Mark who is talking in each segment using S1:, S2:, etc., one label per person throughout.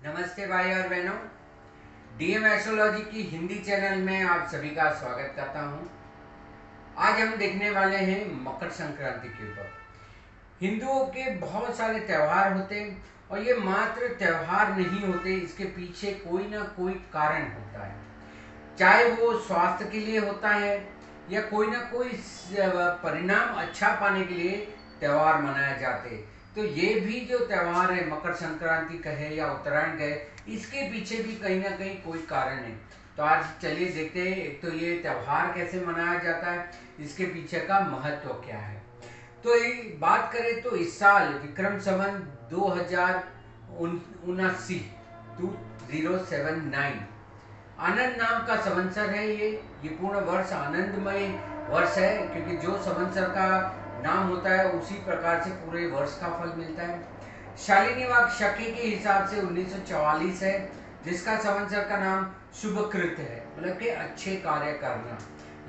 S1: नमस्ते भाई और बहनों। डीएम एस्ट्रोलॉजी की हिंदी चैनल में आप सभी का स्वागत करता हूं। आज हम देखने वाले हैं मकर संक्रांति के ऊपर। हिंदुओं के बहुत सारे त्यौहार होते हैं और ये मात्र त्यौहार नहीं होते, इसके पीछे कोई ना कोई कारण होता है। चाहे वो स्वास्थ्य के लिए होता है या कोई ना कोई परिणाम अच्छा पाने के लिए त्यौहार मनाए जाते। तो ये भी जो त्यौहार है, मकर संक्रांति कहे या उत्तरायण कहे, इसके पीछे भी कहीं ना कहीं कोई कारण है। तो आज चलिए देखते हैं, एक तो ये त्यौहार कैसे मनाया जाता है, इसके पीछे का महत्व क्या है। तो ये बात करें तो इस साल विक्रम संवत 2079 2079 आनंद नाम का संवत्सर है। ये पूर्ण वर्ष आनंदमय वर्ष है, क्योंकि जो संवत्सर का नाम होता है उसी प्रकार से पूरे वर्ष का फल मिलता है। शालिनी वाक शके के हिसाब से 1944 है, जिसका संवत्सर का नाम शुभकृत है, मतलब कि अच्छे कार्य करना।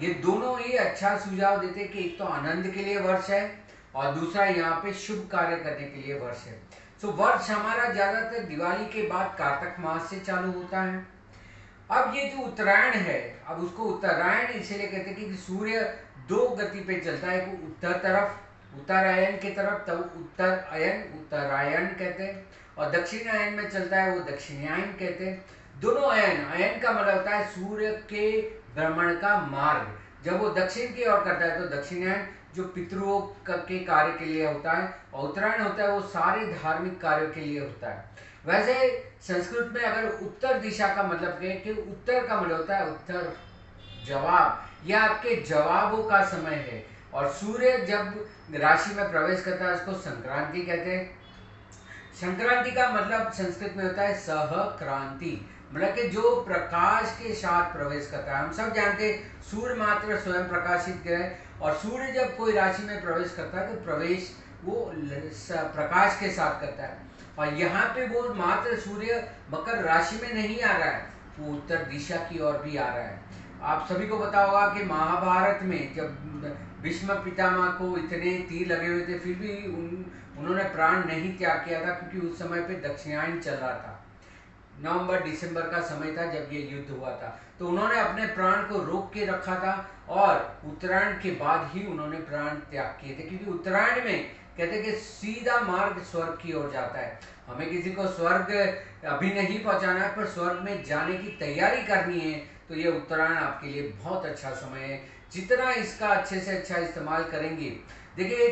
S1: ये दोनों ही अच्छा सुझाव देते कि एक तो आनंद के लिए वर्ष है और दूसरा यहाँ पे शुभ कार्य करने के लिए वर्ष है। तो वर्ष हमारा ज्यादातर दिवाली के बाद कार्तिक मास से चालू होता है। अब ये जो उत्तरायण है, अब उसको उत्तरायण इसलिए कहते हैं कि सूर्य दो गति पे चलता है, एक उत्तर तरफ उत्तरायण की तरफ, तब उत्तर अयन उत्तरायण कहते हैं, और दक्षिण अयन में चलता है वो दक्षिणायन कहते हैं। दोनों अयन, अयन का मतलब होता है सूर्य के भ्रमण का मार्ग। जब वो दक्षिण की ओर करता है तो दक्षिणायन जो पितरों के कार्य के लिए होता है, और उत्तरायण होता है वो सारे धार्मिक कार्यों के लिए होता है। वैसे संस्कृत में अगर उत्तर दिशा का मतलब कहें कि उत्तर का मतलब होता है उत्तर जवाब, या आपके जवाबों का समय है। और सूर्य जब राशि में प्रवेश करता है उसको संक्रांति कहते हैं। संक्रांति का मतलब संस्कृत में होता है सहक्रांति, मतलब कि जो प्रकाश के साथ प्रवेश करता है। हम सब जानते हैं सूर्य मात्र स्वयं प्रकाशित ग्रह, और सूर्य जब कोई राशि में प्रवेश करता है तो प्रवेश वो प्रकाश के साथ करता है। और यहाँ पे वो मात्र सूर्य मकर राशि में नहीं आ रहा है, वो उत्तर दिशा की ओर भी आ रहा है। आप सभी को पता होगा कि महाभारत में जब भीष्म पितामह को इतने तीर लगे हुए थे, फिर भी उन्होंने प्राण नहीं त्याग किया था, क्योंकि उस समय पे दक्षिणायन चल रहा था। नवंबर दिसंबर का समय था जब ये युद्ध हुआ था, तो उन्होंने अपने प्राण को रोक के रखा था, और उत्तरायण के बाद ही उन्होंने प्राण त्याग किए थे। क्योंकि उत्तरायण में कहते हैं कि सीधा मार्ग स्वर्ग की ओर जाता है। हमें किसी को स्वर्ग अभी नहीं पहुंचाना है, पर स्वर्ग में जाने की तैयारी करनी है, तो ये उत्तरायण आपके लिए बहुत अच्छा समय है। जितना इसका अच्छे से अच्छा इस्तेमाल करेंगे, देखिए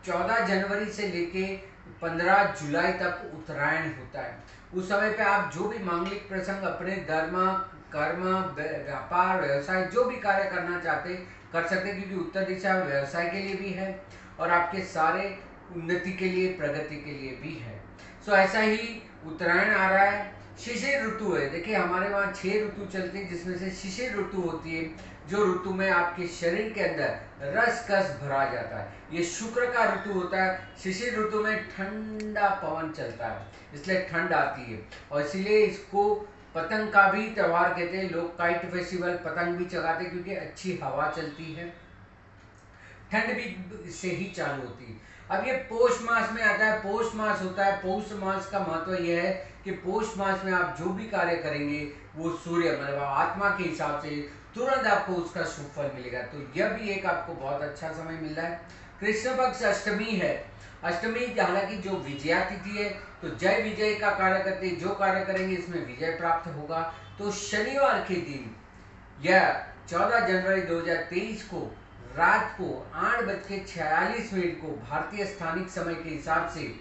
S1: 14 जनवरी से लेके 15 जुलाई तक उत्तरायण होता है। उस समय पे आप जो भी मांगलिक प्रसंग, अपने धर्म, कर्म, व्यापार, व्यवसाय, जो भी कार्य करना चाहते कर सकते, क्योंकि उत्तर दिशा व्यवसाय के लिए भी है और आपके सारे उन्नति के लिए, प्रगति के लिए भी है। सो ऐसा ही उत्तरायण आ रहा है। शिशिर ऋतु है। देखिए हमारे वहाँ 6 ऋतु चलती है, जिसमें से शिशिर ऋतु होती है, जो ऋतु में आपके शरीर के अंदर रस कस भरा जाता है। ये शुक्र का ऋतु होता है। शिशिर ऋतु में ठंडा पवन चलता है, इसलिए ठंड आती है, और इसीलिए इसको पतंग का भी त्यौहार कहते हैं। लोग काइट फेस्टिवल, पतंग भी चगाते हैं, क्योंकि अच्छी हवा चलती है, ठंड भी इससे ही चालू होती है। अब ये पौष मास में आता है, पौष मास होता है। पौष मास का महत्व यह है कि पौष मास में आप जो भी कार्य करेंगे वो सूर्य मतलब आत्मा के हिसाब से तुरंत आपको उसका शुभ फल मिलेगा। तो यह भी एक आपको बहुत अच्छा समय मिल रहा है। कृष्ण पक्ष अष्टमी है। अष्टमी हालांकि जो विजया तिथि है, तो जय विजय का कार्य करते, जो कार्य करेंगे इसमें विजय प्राप्त होगा। तो शनिवार के दिन यह 14 जनवरी 2023 को रात को 8:46 को भारतीय स्थानिक समय के हिसाब से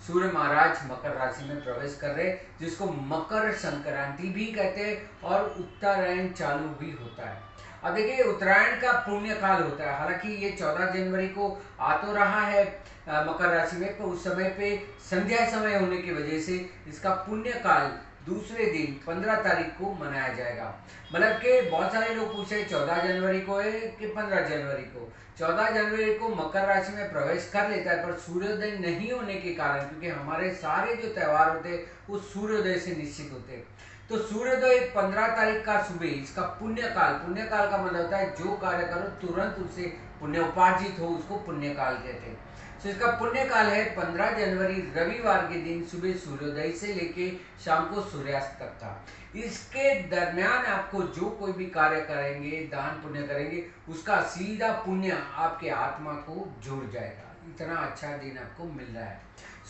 S1: सूर्य महाराज मकर राशि में प्रवेश कर रहे, जिसको मकर संक्रांति भी कहते हैं और उत्तरायण चालू भी होता है। अब देखिए उत्तरायण का पुण्य काल होता है। हालांकि ये 14 जनवरी को आ तो रहा है मकर राशि में, तो उस समय पे संध्या समय होने की वजह से इसका पुण्य काल दूसरे दिन 15 तारीख को मनाया जाएगा। मतलब कि बहुत सारे लोग पूछे 14 जनवरी को है कि 15 जनवरी को। 14 जनवरी को मकर राशि में प्रवेश कर लेता है, पर सूर्योदय नहीं होने के कारण, क्योंकि हमारे सारे जो त्यौहार होते हैं वो सूर्योदय से निश्चित होते हैं, तो सूर्योदय 15 तारीख का सुबह, इसका पुण्यकाल, पुण्यकाल का मतलब होता है जो कार्य करो तुरंत उससे पुण्य उपार्जित हो, उसको पुण्यकाल कहते हैं। तो इसका पुण्य काल है 15 जनवरी रविवार के दिन सुबह सूर्योदय से लेके शाम को सूर्यास्त तक का। इसके दरमियान आपको जो कोई भी कार्य करेंगे, दान पुण्य करेंगे, उसका सीधा पुण्य आपके आत्मा को जुड़ जाएगा। इतना अच्छा दिन आपको मिल रहा है।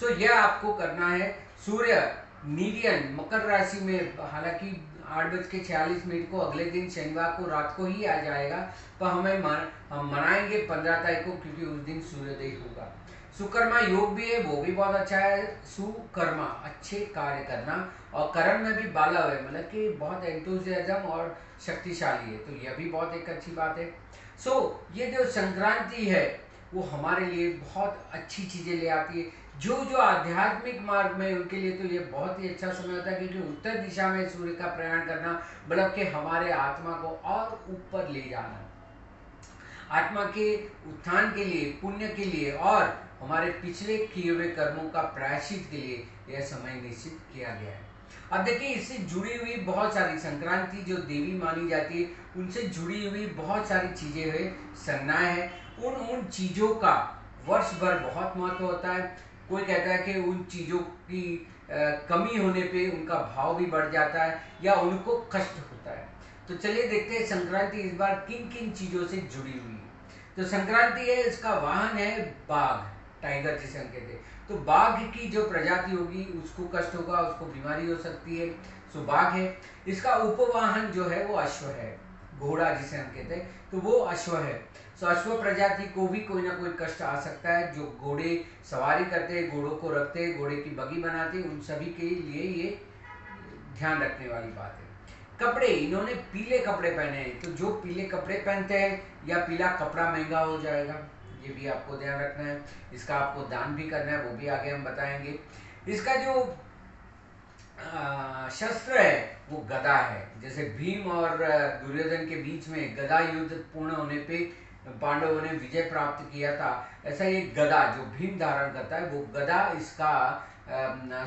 S1: सो यह आपको करना है। सूर्य नीलियन मकर राशि में, हालांकि 8:46 को अगले दिन शनिवार को रात को ही आ जाएगा, पर हम मनाएंगे 15 तारीख को, क्योंकि उस दिन सूर्योदय होगा। सुकर्मा योग भी है, वो भी बहुत अच्छा है। सुकर्मा अच्छे कार्य करना, और कर्म में भी बाला है, मतलब कि बहुत एंथुसियाज्म और शक्तिशाली है, तो यह भी बहुत एक अच्छी बात है। ये जो संक्रांति है वो हमारे लिए बहुत अच्छी चीजें ले आती है। जो जो आध्यात्मिक मार्ग में उनके लिए तो ये बहुत ही अच्छा समय होता है, क्योंकि उत्तर दिशा में सूर्य का प्रयाण करना मतलब कि हमारे आत्मा को और ऊपर ले जाना, आत्मा के उत्थान के लिए, पुण्य के लिए और हमारे पिछले किए हुए कर्मों का प्रायश्चित के लिए यह समय निश्चित किया गया है। अब देखिए, इससे जुड़ी हुई बहुत सारी, संक्रांति जो देवी मानी जाती है उनसे जुड़ी हुई बहुत सारी चीजें है, संज्ञाएं हैं। उन चीजों का वर्ष भर बहुत महत्व होता है। कोई कहता है कि उन चीजों की कमी होने पे उनका भाव भी बढ़ जाता है या उनको कष्ट होता है। तो चलिए देखते हैं संक्रांति इस बार किन किन चीजों से जुड़ी हुई है। तो संक्रांति है, इसका वाहन है बाघ, टाइगर जिसे हम कहते हैं। तो बाघ की जो प्रजाति होगी उसको कष्ट होगा, उसको बीमारी हो सकती है, सो बाघ है। इसका उपवाहन जो है वो अश्व है, घोड़ा जिसे हम कहते हैं, तो वो अश्व है। सो अश्व प्रजाति को भी कोई ना कोई कष्ट आ सकता है। जो घोड़े सवारी करते हैं, घोड़ों को रखते हैं, घोड़े की बगी बनाते हैं, उन सभी के लिए ये ध्यान रखने वाली बात है। कपड़े, इन्होंने पीले कपड़े पहने हैं, तो जो पीले कपड़े पहनते हैं या पीला कपड़ा महंगा हो जाएगा, ये भी आपको ध्यान रखना है। इसका आपको दान भी करना है, वो भी आगे हम बताएंगे। इसका जो शस्त्र है वो गदा है। जैसे भीम और दुर्योधन के बीच में गदा युद्ध पूर्ण होने पे पांडवों ने विजय प्राप्त किया था, ऐसा ये गदा जो भीम धारण करता है, वो गदा इसका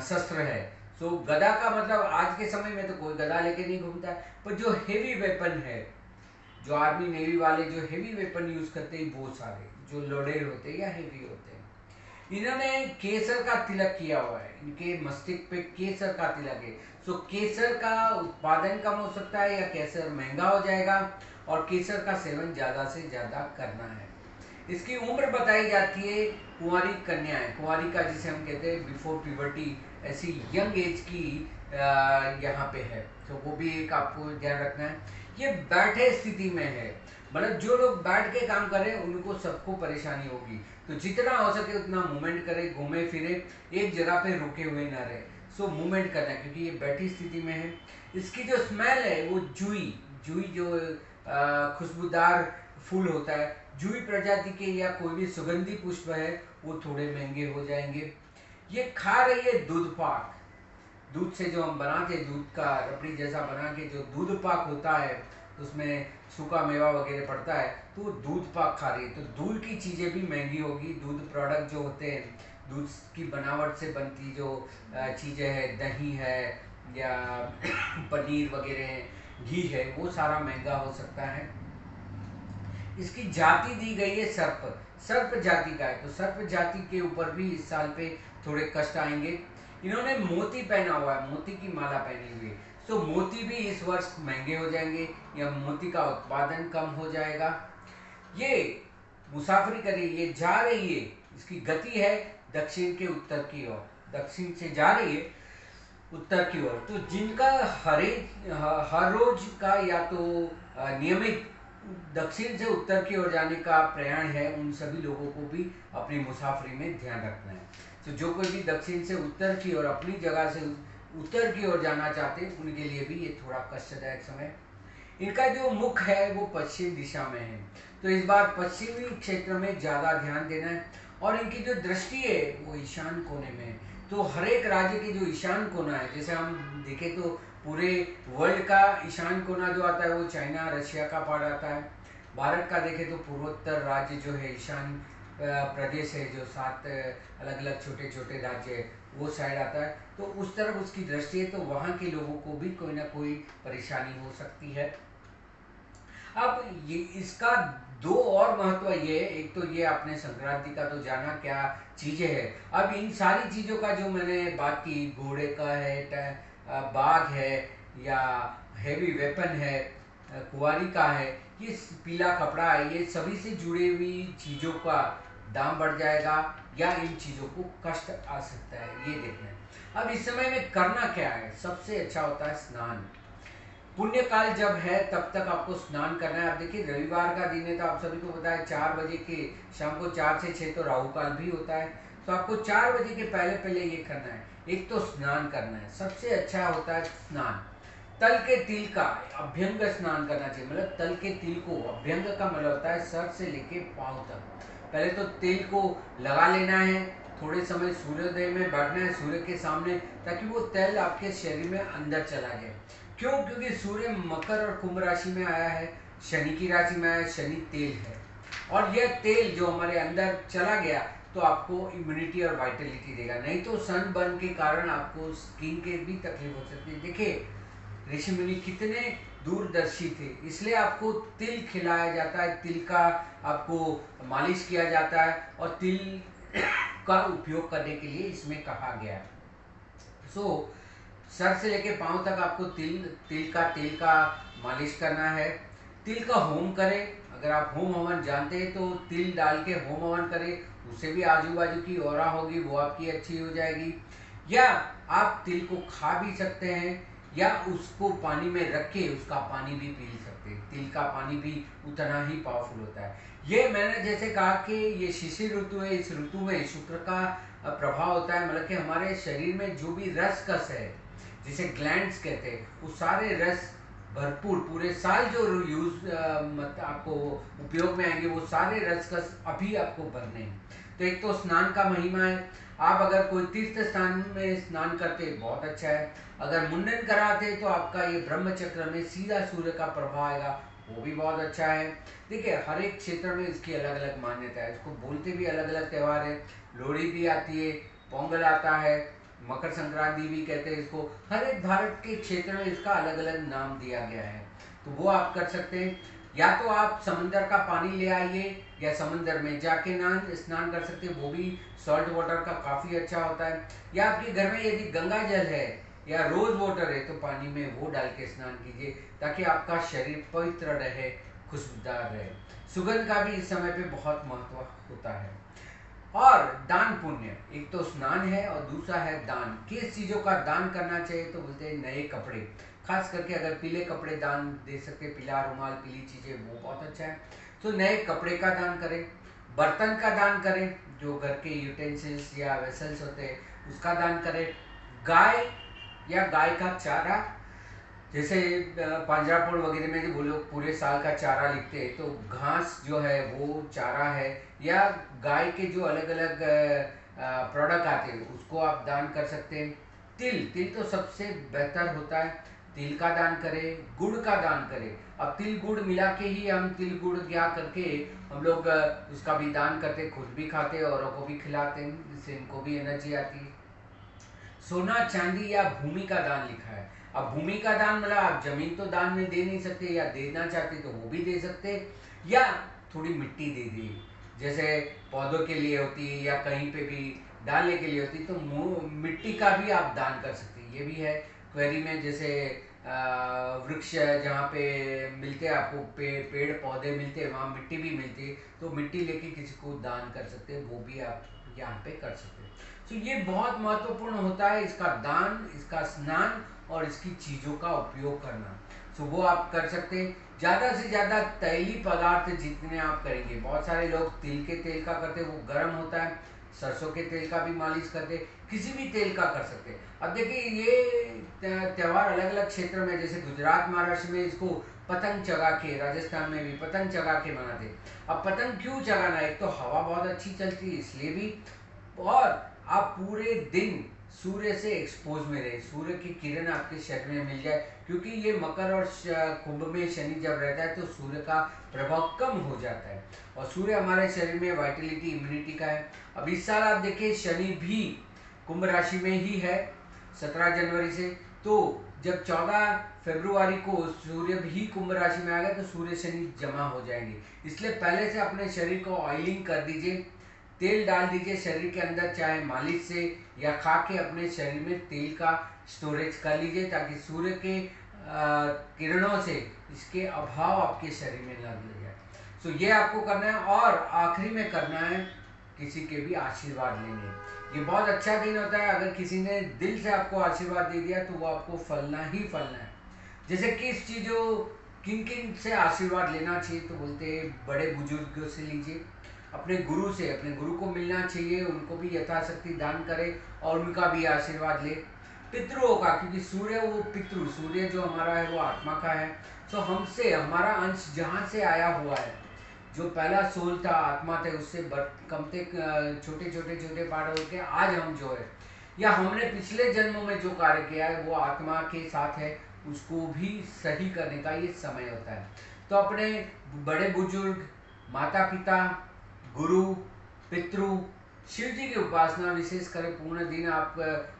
S1: शस्त्र है। सो गदा का मतलब आज के समय में तो कोई गदा लेके नहीं घूमता है, पर जो हेवी वेपन है, जो आर्मी नेवी वाले जो हेवी वेपन यूज करते हैं, वो सारे जो लोडेड होते हैं या हेवी होते हैं। इन्होंने केसर का तिलक किया हुआ है, इनके मस्तिष्क पे केसर का तिलक है। सो केसर का उत्पादन कम हो सकता है या केसर महंगा हो जाएगा, और केसर का सेवन ज्यादा से ज्यादा करना है। इसकी उम्र बताई जाती है कुंवारी कन्याएं, कुंवारी का जिसे हम कहते हैं बिफोर प्यूबर्टी, ऐसी यंग एज की यहाँ पे है, तो वो भी एक आपको ध्यान रखना है। ये बैठे स्थिति में है, मतलब जो लोग बैठ के काम कर रहे हैं उनको सबको परेशानी होगी, तो जितना हो सके उतना मूवमेंट करे, घूमे फिरे, एक जगह पे रुके हुए ना रहे। सो मूवमेंट करना है, क्योंकि ये बैठी स्थिति में है। इसकी जो स्मेल है वो जुई, जुई जो खुशबूदार फूल होता है, जुई प्रजाति के या कोई भी सुगंधी पुष्प है, वो थोड़े महंगे हो जाएंगे। ये खा रही है दूध पाक, दूध से जो हम बनाते हैं, दूध का रबड़ी जैसा बना के जो दूध पाक होता है, उसमें सूखा मेवा वगैरह पड़ता है, तो वो दूध पाक खा रही है। तो दूध की चीज़ें भी महंगी होगी। दूध प्रोडक्ट जो होते हैं, दूध की बनावट से बनती जो चीज़ें हैं, दही है या पनीर वगैरह है, घी है, वो सारा महंगा हो सकता है। इसकी जाति दी गई है सर्प, सर्प जाति का है, तो सर्प जाति के ऊपर भी इस साल पे थोड़े कष्ट आएंगे। इन्होंने मोती पहना हुआ है, मोती की माला पहनी हुई है, तो मोती भी इस वर्ष महंगे हो जाएंगे या मोती का उत्पादन कम हो जाएगा। ये मुसाफरी कर रही है, ये जा रही है, इसकी गति है दक्षिण के उत्तर की ओर, दक्षिण से जा रही है उत्तर की ओर। तो जिनका हर रोज का या तो नियमित दक्षिण से उत्तर की ओर जाने का प्रयाण है, उन सभी लोगों को भी अपनी मुसाफरी में ध्यान रखना है। तो जो कोई भी दक्षिण से उत्तर की ओर, अपनी जगह से उत्तर की ओर जाना चाहते हैं, उनके लिए भी ये थोड़ा कष्टदायक समय। इनका जो मुख है वो पश्चिम दिशा में है, तो इस बार पश्चिमी क्षेत्र में ज़्यादा ध्यान देना है। और इनकी जो दृष्टि है वो ईशान कोने में है। तो हर एक राज्य की जो ईशान कोना है, जैसे हम देखें तो पूरे वर्ल्ड का ईशान कोना जो आता है वो चाइना रशिया का पार्ट आता है। भारत का देखें तो पूर्वोत्तर राज्य जो है, ईशान प्रदेश है, जो 7 अलग अलग छोटे छोटे राज्य है, वो साइड आता है। तो उस तरफ उसकी दृष्टि है, तो वहाँ के लोगों को भी कोई ना कोई परेशानी हो सकती है। अब ये इसका दो और महत्व ये, एक तो ये आपने संक्रांति का तो जाना क्या चीजें है। अब इन सारी चीजों का जो मैंने बात की, घोड़े का है, बाघ है, या हैवी वेपन है, कुंवारी का है, ये पीला कपड़ा है, ये सभी से जुड़ी हुई चीजों का दाम बढ़ जाएगा या इन चीजों को कष्ट आ सकता है, ये देखना है। अब इस समय में करना क्या है, सबसे अच्छा होता है स्नान। पुण्य काल जब है तब तक आपको स्नान करना है। आप देखिए रविवार का दिन है तो आप सभी को पता है 4 बजे के, शाम को 4 से 6 तो राहु काल भी होता है, तो आपको 4 बजे के पहले पहले ये करना है। एक तो स्नान करना है, सबसे अच्छा होता है स्नान। तल के तिल का अभ्यंग स्नान करना चाहिए, मतलब तल के तिल को, अभ्यंग का मतलब होता है सर से लेके पांव तक। पहले तो तिल को लगा लेना है, थोड़े समय सूर्योदय में बैठना है सूर्य के सामने, ताकि वो तेल आपके शरीर में अंदर चला जाए। क्यों? क्योंकि सूर्य मकर और कुंभ राशि में आया है, शनि की राशि में आया है, शनि तेल है, और यह तेल जो हमारे अंदर चला गया तो आपको इम्यूनिटी और वाइटलिटी देगा। नहीं तो सन बर्न के कारण आपको स्किन के भी तकलीफ हो सकती है। देखिए ऋषि मुनि कितने दूरदर्शी थे, इसलिए आपको तिल खिलाया जाता है, तिल का आपको मालिश किया जाता है, और तिल का उपयोग करने के लिए इसमें कहा गया है। सो सर से लेके पांव तक आपको तिल का मालिश करना है। तिल का होम करें, अगर आप होम हवन जानते हैं तो तिल डाल के होम हवन करें, उससे भी आजू बाजू की ऑरा होगी वो आपकी अच्छी हो जाएगी। या आप तिल को खा भी सकते हैं, या उसको पानी में रख के उसका पानी भी पी सकते हैं। तिल का पानी भी उतना ही पावरफुल होता है। ये मैंने जैसे कहा कि ये शिशिर ऋतु है, इस ऋतु में शुक्र का प्रभाव होता है, मतलब कि हमारे शरीर में जो भी रस कस है, जिसे ग्लैंड्स कहते हैं, वो सारे रस भरपूर पूरे साल जो यूज आपको उपयोग में आएंगे, वो सारे रस कस अभी आपको भरने हैं। तो एक तो स्नान का महिमा है। आप अगर कोई तीर्थ स्थान में स्नान करते बहुत अच्छा है। अगर मुंडन कराते तो आपका ये ब्रह्म चक्र में सीधा सूर्य का प्रभाव आएगा, वो भी बहुत अच्छा है। देखिए हर एक क्षेत्र में इसकी अलग अलग मान्यता है, इसको बोलते भी अलग अलग त्यौहार है। लोहड़ी भी आती है, पोंगल आता है, मकर संक्रांति भी कहते हैं इसको। हर एक भारत के क्षेत्र में इसका अलग अलग नाम दिया गया है, तो वो आप कर सकते हैं। या तो आप समंदर का पानी ले आइए, या समंदर में जाके स्नान कर सकते हैं, वो भी सॉल्ट वाटर का काफ़ी अच्छा होता है। या आपके घर में यदि गंगा जल है या रोज वाटर है तो पानी में वो डाल के स्नान कीजिए, ताकि आपका शरीर पवित्र रहे, खुशबूदार रहे। सुगंध का भी इस समय पे बहुत महत्व होता है। और दान पुण्य, एक तो स्नान है और दूसरा है दान। किस चीज़ों का दान करना चाहिए? तो बोलते हैं नए कपड़े, खास करके अगर पीले कपड़े दान दे सकते, पीला रुमाल, पीली चीज़ें, वो बहुत अच्छा है। तो नए कपड़े का दान करें, बर्तन का दान करें, जो घर के यूटेंसिल्स या वेसल्स होते हैं उसका दान करें। गाय या गाय का चारा, जैसे पांजरापोड़ वगैरह में वो लोग पूरे साल का चारा लिखते हैं, तो घास जो है वो चारा है। या गाय के जो अलग अलग प्रोडक्ट आते हैं उसको आप दान कर सकते हैं। तिल, तिल तो सबसे बेहतर होता है, तिल का दान करें, गुड़ का दान करें। अब तिल गुड़ मिला के ही हम तिल गुड़ क्या करके हम लोग उसका भी दान करते, खुद भी खाते औरों को भी खिलाते हैं, जिससे इनको भी एनर्जी आती है। सोना चांदी या भूमि का दान लिखा है। अब भूमि का दान मतलब आप जमीन तो दान में दे नहीं सकते, या देना चाहते तो वो भी दे सकते, या थोड़ी मिट्टी दे दी, जैसे पौधों के लिए होती है या कहीं पे भी डालने के लिए होती, तो मिट्टी का भी आप दान कर सकते हैं। ये भी है क्वेरी में, जैसे वृक्ष जहाँ पे मिलते हैं आपको, पेड़ पौधे मिलते हैं, वहाँ मिट्टी भी मिलती है, तो मिट्टी लेके किसी को दान कर सकते हैं, वो भी आप यहाँ पे कर सकते हैं। तो ये बहुत महत्वपूर्ण होता है, इसका दान, इसका स्नान और इसकी चीज़ों का उपयोग करना। सो वो आप कर सकते हैं। ज़्यादा से ज़्यादा तैली पदार्थ जितने आप करेंगे, बहुत सारे लोग तिल के तेल का करते हैं, वो गर्म होता है, सरसों के तेल का भी मालिश करते, किसी भी तेल का कर सकते हैं। अब देखिए ये त्यौहार अलग अलग क्षेत्र में, जैसे गुजरात महाराष्ट्र में इसको पतंग चगा के, राजस्थान में भी पतंग चगा के मनाते। अब पतंग क्यों चगाना? एक तो हवा बहुत अच्छी चलती है इसलिए भी, और आप पूरे दिन सूर्य से एक्सपोज में रहे, सूर्य की किरण आपके शरीर में मिल जाए, क्योंकि ये मकर और कुंभ में शनि जब रहता है तो सूर्य का प्रभाव कम हो जाता है, और सूर्य हमारे शरीर में वाइटलिटी, इम्यूनिटी का है। अब इस साल आप देखिए शनि भी कुंभ राशि में ही है 17 जनवरी से, तो जब 14 फरवरी को सूर्य भी कुंभ राशि में आ गया तो सूर्य शनि जमा हो जाएंगे। इसलिए पहले से अपने शरीर को ऑयलिंग कर दीजिए, तेल डाल दीजिए शरीर के अंदर, चाहे मालिश से या खा के अपने शरीर में तेल का स्टोरेज कर लीजिए, ताकि सूर्य के किरणों से इसके अभाव आपके शरीर में न लग जाए। सो ये आपको करना है। और आखिरी में करना है किसी के भी आशीर्वाद लेंगे। ये बहुत अच्छा दिन होता है। अगर किसी ने दिल से आपको आशीर्वाद दे दिया तो वो आपको फलना ही फलना है। जैसे किस चीज़ों किन किन से आशीर्वाद लेना चाहिए, तो बोलते हैं बड़े बुजुर्गों से लीजिए, अपने गुरु से, अपने गुरु को मिलना चाहिए, उनको भी यथाशक्ति दान करें और उनका भी आशीर्वाद ले। पितरों का, क्योंकि सूर्य वो पितृ, सूर्य जो हमारा है वो आत्मा का है। सो हमसे हमारा अंश जहाँ से आया हुआ है, जो पहला सोल था, आत्मा थे, उससे कमते छोटे छोटे छोटे पार्ट हो के आज हम जो है, या हमने पिछले जन्मों में जो कार्य किया है वो आत्मा के साथ है, उसको भी सही करने का ये समय होता है। तो अपने बड़े बुजुर्ग, माता पिता, गुरु, पितृ, शिव जी की उपासना विशेष करें। पूर्ण दिन आप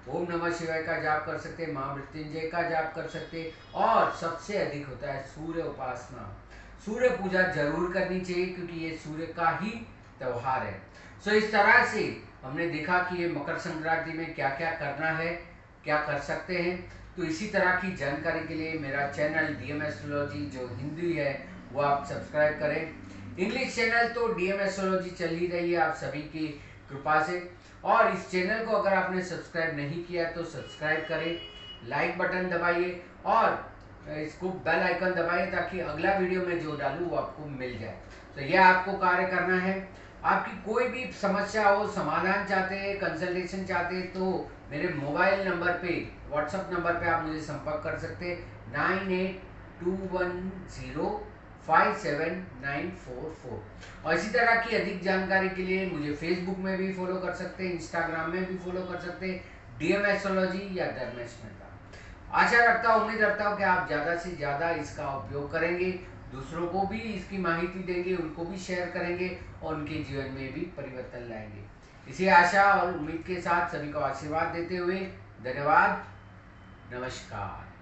S1: ओम नमः शिवाय का जाप कर सकते हैं, महामृत्युंजय का जाप कर सकते हैं, और सबसे अधिक होता है सूर्य उपासना। सूर्य पूजा जरूर करनी चाहिए, क्योंकि ये सूर्य का ही त्योहार है। सो इस तरह से हमने देखा कि ये मकर संक्रांति में क्या क्या करना है, क्या कर सकते हैं। तो इसी तरह की जानकारी के लिए मेरा चैनल डीएम एस्ट्रोलॉजी जो हिंदी है वो आप सब्सक्राइब करें। इंग्लिश चैनल तो डीएम एस्ट्रोलॉजी चल ही रही है आप सभी की कृपा से। और इस चैनल को अगर आपने सब्सक्राइब नहीं किया तो सब्सक्राइब करें, लाइक बटन दबाइए और इसको बेल आइकन दबाइए, ताकि अगला वीडियो में जो डालूँ वो आपको मिल जाए। तो यह आपको कार्य करना है। आपकी कोई भी समस्या हो, समाधान चाहते हैं, कंसल्टेशन चाहते हैं, तो मेरे मोबाइल नंबर पे, व्हाट्सएप नंबर पे आप मुझे संपर्क कर सकते हैं 9821057944। और इसी तरह की अधिक जानकारी के लिए मुझे फेसबुक में भी फॉलो कर सकते हैं, इंस्टाग्राम में भी फॉलो कर सकते हैं, डीएम एस्ट्रोलॉजी या धर्मेश मेहता। आशा रखता हूँ, उम्मीद रखता हूँ कि आप ज़्यादा से ज़्यादा इसका उपयोग करेंगे, दूसरों को भी इसकी माहिती देंगे, उनको भी शेयर करेंगे और उनके जीवन में भी परिवर्तन लाएंगे। इसी आशा और उम्मीद के साथ सभी को आशीर्वाद देते हुए धन्यवाद, नमस्कार।